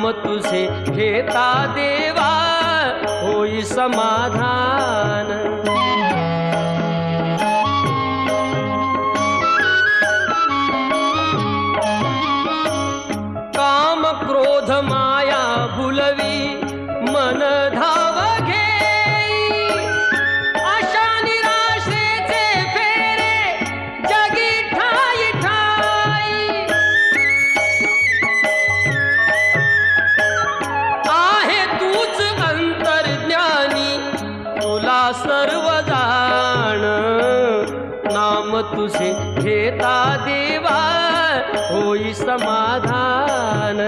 नाम तुझे घेता देवा होई समाधान। काम क्रोध माया भुलवी मन धाव घेई, आशा निराशेचे फेरे जगी ठाई ठाई। आहे तूच अंतर्ज्ञानी तुला सर्व जाण, नाम तुझे घेता देवा होई समाधान।